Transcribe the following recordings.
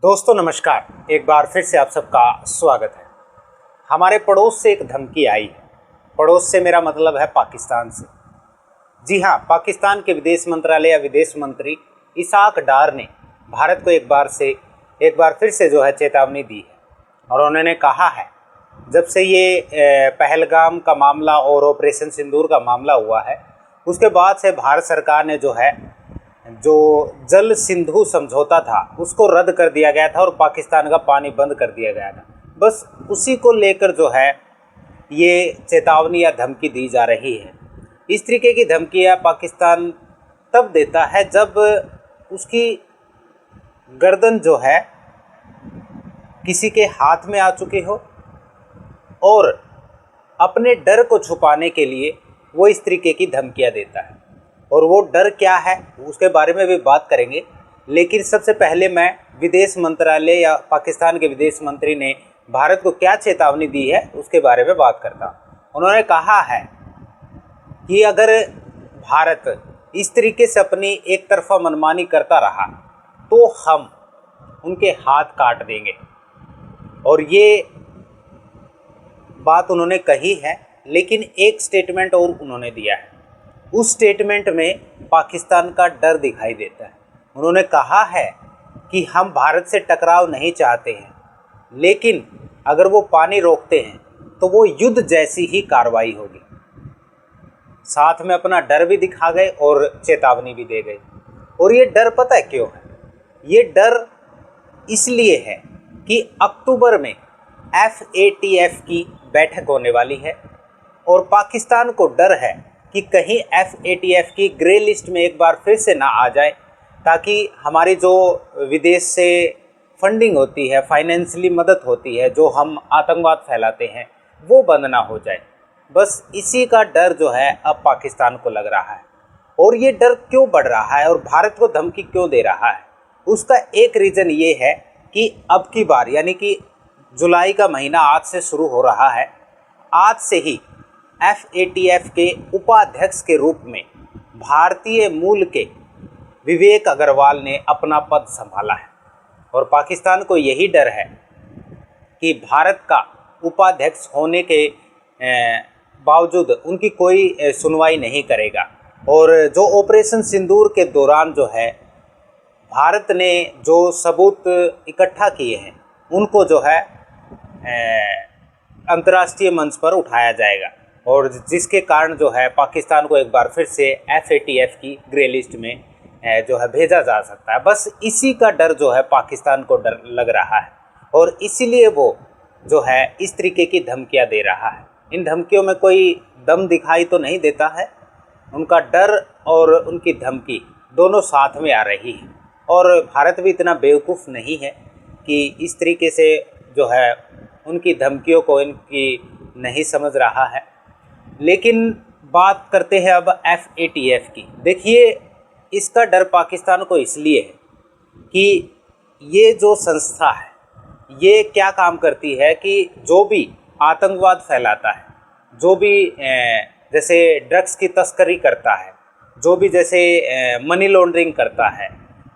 दोस्तों नमस्कार। एक बार फिर से आप सबका स्वागत है। हमारे पड़ोस से एक धमकी आई है। पड़ोस से मेरा मतलब है पाकिस्तान से। जी हाँ, पाकिस्तान के विदेश मंत्रालय या विदेश मंत्री इसाक डार ने भारत को एक बार फिर से जो है चेतावनी दी है। और उन्होंने कहा है, जब से ये पहलगाम का मामला और ऑपरेशन सिंदूर का मामला हुआ है, उसके बाद से भारत सरकार ने जो जल सिंधु समझौता था उसको रद्द कर दिया गया था और पाकिस्तान का पानी बंद कर दिया गया था। बस उसी को लेकर जो है ये चेतावनी या धमकी दी जा रही है। इस तरीके की धमकियाँ पाकिस्तान तब देता है जब उसकी गर्दन जो है किसी के हाथ में आ चुकी हो और अपने डर को छुपाने के लिए वो इस तरीके की धमकियाँ देता है। और वो डर क्या है उसके बारे में भी बात करेंगे, लेकिन सबसे पहले मैं विदेश मंत्रालय या पाकिस्तान के विदेश मंत्री ने भारत को क्या चेतावनी दी है उसके बारे में बात करता हूँ। उन्होंने कहा है कि अगर भारत इस तरीके से अपनी एक तरफा मनमानी करता रहा तो हम उनके हाथ काट देंगे। और ये बात उन्होंने कही है, लेकिन एक स्टेटमेंट और उन्होंने दिया है। उस स्टेटमेंट में पाकिस्तान का डर दिखाई देता है। उन्होंने कहा है कि हम भारत से टकराव नहीं चाहते हैं, लेकिन अगर वो पानी रोकते हैं तो वो युद्ध जैसी ही कार्रवाई होगी। साथ में अपना डर भी दिखा गए और चेतावनी भी दे गए। और ये डर पता है क्यों है? ये डर इसलिए है कि अक्टूबर में FATF की बैठक होने वाली है और पाकिस्तान को डर है कि कहीं FATF की ग्रे लिस्ट में एक बार फिर से ना आ जाए, ताकि हमारी जो विदेश से फंडिंग होती है, फाइनेंशियली मदद होती है, जो हम आतंकवाद फैलाते हैं, वो बंद ना हो जाए। बस इसी का डर जो है अब पाकिस्तान को लग रहा है। और ये डर क्यों बढ़ रहा है और भारत को धमकी क्यों दे रहा है, उसका एक रीज़न ये है कि अब की बार यानी कि जुलाई का महीना आज से शुरू हो रहा है। आज से ही FATF के उपाध्यक्ष के रूप में भारतीय मूल के विवेक अग्रवाल ने अपना पद संभाला है। और पाकिस्तान को यही डर है कि भारत का उपाध्यक्ष होने के बावजूद उनकी कोई सुनवाई नहीं करेगा। और जो ऑपरेशन सिंदूर के दौरान जो है भारत ने जो सबूत इकट्ठा किए हैं उनको जो है अंतर्राष्ट्रीय मंच पर उठाया जाएगा, और जिसके कारण जो है पाकिस्तान को एक बार फिर से FATF की ग्रे लिस्ट में जो है भेजा जा सकता है। बस इसी का डर जो है पाकिस्तान को डर लग रहा है और इसीलिए वो जो है इस तरीके की धमकियां दे रहा है। इन धमकियों में कोई दम दिखाई तो नहीं देता है, उनका डर और उनकी धमकी दोनों साथ में आ रही है। और भारत भी इतना बेवकूफ़ नहीं है कि इस तरीके से जो है उनकी धमकियों को इनकी नहीं समझ रहा है। लेकिन बात करते हैं अब FATF की। देखिए, इसका डर पाकिस्तान को इसलिए है कि ये जो संस्था है ये क्या काम करती है कि जो भी आतंकवाद फैलाता है, जो भी जैसे ड्रग्स की तस्करी करता है, जो भी जैसे मनी लॉन्ड्रिंग करता है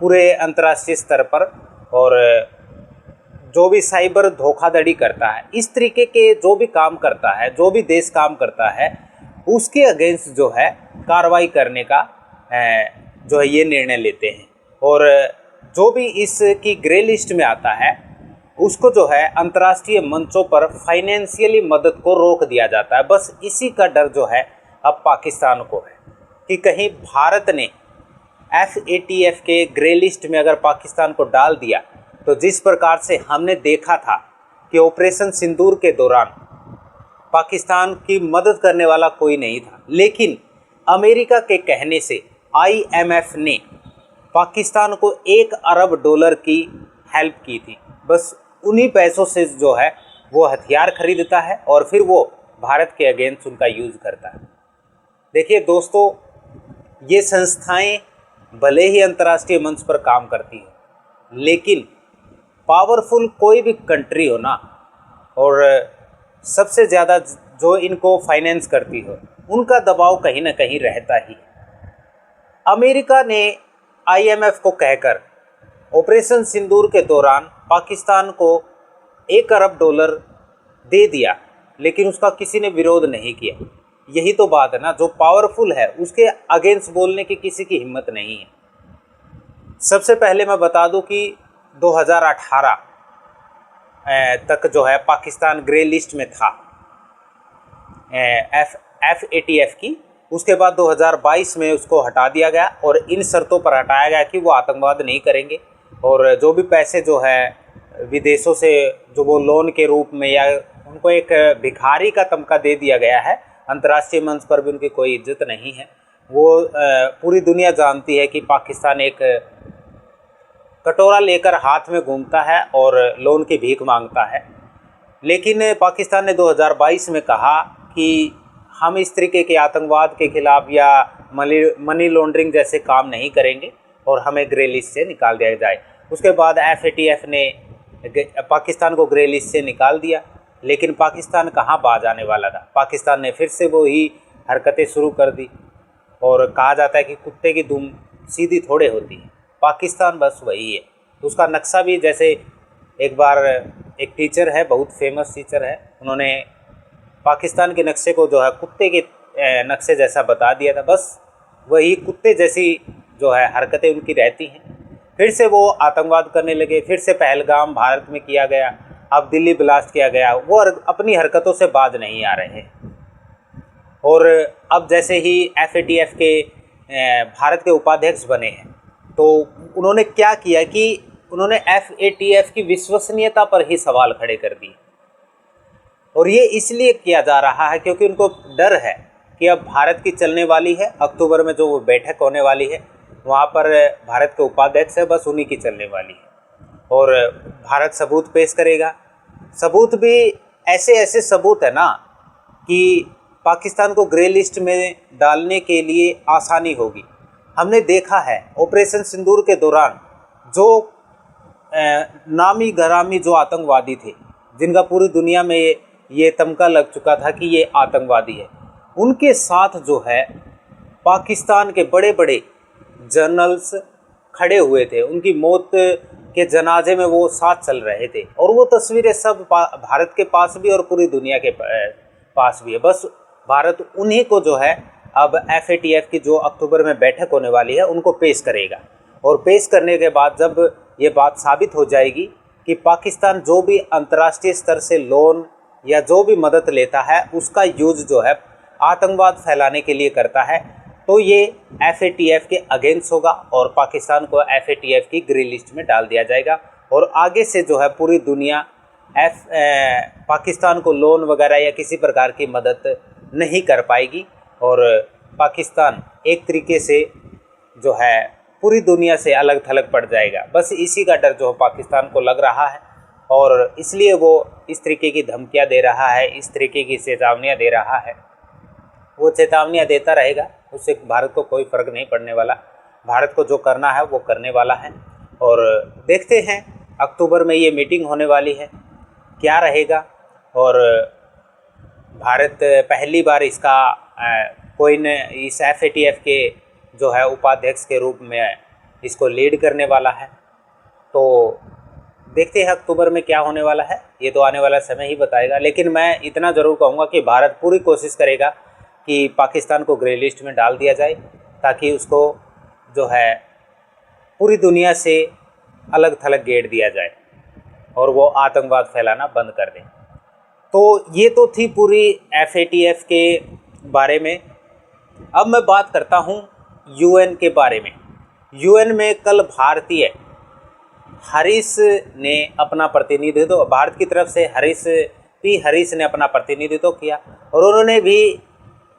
पूरे अंतर्राष्ट्रीय स्तर पर, और जो भी साइबर धोखाधड़ी करता है, इस तरीके के जो भी काम करता है, जो भी देश काम करता है, उसके अगेंस्ट जो है कार्रवाई करने का जो है ये निर्णय लेते हैं। और जो भी इसकी ग्रे लिस्ट में आता है उसको जो है अंतर्राष्ट्रीय मंचों पर फाइनेंशियली मदद को रोक दिया जाता है। बस इसी का डर जो है अब पाकिस्तान को है कि कहीं भारत ने FATF के ग्रे लिस्ट में अगर पाकिस्तान को डाल दिया तो जिस प्रकार से हमने देखा था कि ऑपरेशन सिंदूर के दौरान पाकिस्तान की मदद करने वाला कोई नहीं था, लेकिन अमेरिका के कहने से IMF ने पाकिस्तान को $1 अरब की हेल्प की थी। बस उन्हीं पैसों से जो है वो हथियार खरीदता है और फिर वो भारत के अगेंस्ट उनका यूज़ करता है। देखिए दोस्तों, ये संस्थाएं भले ही अंतर्राष्ट्रीय मंच पर काम करती हैं, लेकिन पावरफुल कोई भी कंट्री हो ना, और सबसे ज़्यादा जो इनको फाइनेंस करती हो, उनका दबाव कहीं ना कहीं रहता ही। अमेरिका ने IMF को कहकर ऑपरेशन सिंदूर के दौरान पाकिस्तान को $1 अरब दे दिया, लेकिन उसका किसी ने विरोध नहीं किया। यही तो बात है ना, जो पावरफुल है उसके अगेंस्ट बोलने की किसी की हिम्मत नहीं है। सबसे पहले मैं बता दूं कि 2018 तक जो है पाकिस्तान ग्रे लिस्ट में था FATF की। उसके बाद 2022 में उसको हटा दिया गया और इन शर्तों पर हटाया गया कि वो आतंकवाद नहीं करेंगे, और जो भी पैसे जो है विदेशों से जो वो लोन के रूप में या उनको एक भिखारी का तमका दे दिया गया है। अंतर्राष्ट्रीय मंच पर भी उनकी कोई इज्जत नहीं है। वो पूरी दुनिया जानती है कि पाकिस्तान एक कटोरा लेकर हाथ में घूमता है और लोन की भीख मांगता है। लेकिन पाकिस्तान ने 2022 में कहा कि हम इस तरीके के आतंकवाद के खिलाफ या मनी लॉन्ड्रिंग जैसे काम नहीं करेंगे और हमें ग्रे लिस्ट से निकाल दिया जाए। उसके बाद FATF ने पाकिस्तान को ग्रे लिस्ट से निकाल दिया, लेकिन पाकिस्तान कहाँ बाज आने वाला था। पाकिस्तान ने फिर से वही हरकतें शुरू कर दी, और कहा जाता है कि कुत्ते की दुम सीधी थोड़े होती है। पाकिस्तान बस वही है। उसका नक्शा भी, जैसे एक बार एक टीचर है, बहुत फेमस टीचर है, उन्होंने पाकिस्तान के नक्शे को जो है कुत्ते के नक्शे जैसा बता दिया था। बस वही कुत्ते जैसी जो है हरकतें उनकी रहती हैं। फिर से वो आतंकवाद करने लगे, फिर से पहलगाम भारत में किया गया, अब दिल्ली ब्लास्ट किया गया। वो अपनी हरकतों से बाज नहीं आ रहे हैं। और अब जैसे ही FATF के भारत के उपाध्यक्ष बने हैं, तो उन्होंने क्या किया कि उन्होंने FATF की विश्वसनीयता पर ही सवाल खड़े कर दिए। और ये इसलिए किया जा रहा है क्योंकि उनको डर है कि अब भारत की चलने वाली है, अक्टूबर में जो बैठक होने वाली है वहाँ पर भारत के उपाध्यक्ष है, बस उन्हीं की चलने वाली है। और भारत सबूत पेश करेगा। सबूत भी ऐसे ऐसे सबूत है ना कि पाकिस्तान को ग्रे लिस्ट में डालने के लिए आसानी होगी। हमने देखा है ऑपरेशन सिंदूर के दौरान जो नामी गरामी जो आतंकवादी थे, जिनका पूरी दुनिया में ये तमका लग चुका था कि ये आतंकवादी है, उनके साथ जो है पाकिस्तान के बड़े बड़े जनरल्स खड़े हुए थे। उनकी मौत के जनाजे में वो साथ चल रहे थे, और वो तस्वीरें सब भारत के पास भी और पूरी दुनिया के पास भी है। बस भारत उन्हीं को जो है अब FATF की जो अक्टूबर में बैठक होने वाली है उनको पेश करेगा, और पेश करने के बाद जब ये बात साबित हो जाएगी कि पाकिस्तान जो भी अंतर्राष्ट्रीय स्तर से लोन या जो भी मदद लेता है उसका यूज जो है आतंकवाद फैलाने के लिए करता है, तो ये FATF के अगेंस्ट होगा और पाकिस्तान को FATF की ग्रे लिस्ट में डाल दिया जाएगा। और आगे से जो है पूरी दुनिया पाकिस्तान को लोन वगैरह या किसी प्रकार की मदद नहीं कर पाएगी, और पाकिस्तान एक तरीके से जो है पूरी दुनिया से अलग थलग पड़ जाएगा। बस इसी का डर जो पाकिस्तान को लग रहा है, और इसलिए वो इस तरीके की धमकियां दे रहा है, इस तरीके की चेतावनियां दे रहा है। वो चेतावनियां देता रहेगा, उससे भारत को कोई फ़र्क नहीं पड़ने वाला। भारत को जो करना है वो करने वाला है। और देखते हैं अक्टूबर में ये मीटिंग होने वाली है, क्या रहेगा। और भारत पहली बार इसका कोई न इस FATF के जो है उपाध्यक्ष के रूप में इसको लीड करने वाला है। तो देखते हैं अक्टूबर में क्या होने वाला है, ये तो आने वाला समय ही बताएगा। लेकिन मैं इतना ज़रूर कहूँगा कि भारत पूरी कोशिश करेगा कि पाकिस्तान को ग्रे लिस्ट में डाल दिया जाए, ताकि उसको जो है पूरी दुनिया से अलग थलग गेड़ दिया जाए और वो आतंकवाद फैलाना बंद कर दें। तो ये तो थी पूरी FATF के बारे में। अब मैं बात करता हूँ UN के बारे में। UN में कल भारतीय हरीश ने अपना प्रतिनिधित्व, भारत की तरफ से हरीश ने अपना प्रतिनिधित्व किया, और उन्होंने भी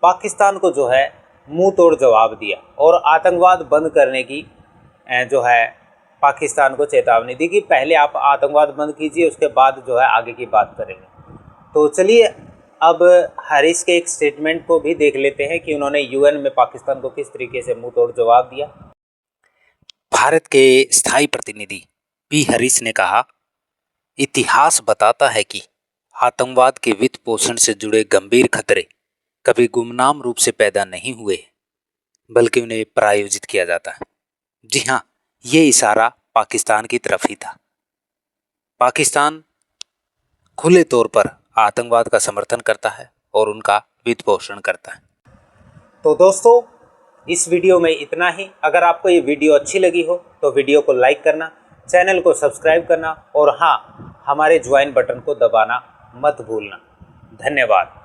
पाकिस्तान को जो है मुंह तोड़ जवाब दिया और आतंकवाद बंद करने की जो है पाकिस्तान को चेतावनी दी कि पहले आप आतंकवाद बंद कीजिए, उसके बाद जो है आगे की बात करेंगे। तो चलिए अब हरीश के एक स्टेटमेंट को भी देख लेते हैं कि उन्होंने UN में पाकिस्तान को किस तरीके से मुंह तोड़ जवाब दिया। भारत के स्थायी प्रतिनिधि P हरीश ने कहा, इतिहास बताता है कि आतंकवाद के वित्त पोषण से जुड़े गंभीर खतरे कभी गुमनाम रूप से पैदा नहीं हुए, बल्कि उन्हें प्रायोजित किया जाता है। जी हाँ, ये इशारा पाकिस्तान की तरफ ही था। पाकिस्तान खुले तौर पर आतंकवाद का समर्थन करता है और उनका वित्त पोषण करता है। तो दोस्तों, इस वीडियो में इतना ही। अगर आपको ये वीडियो अच्छी लगी हो तो वीडियो को लाइक करना, चैनल को सब्सक्राइब करना और हाँ, हमारे ज्वाइन बटन को दबाना मत भूलना। धन्यवाद।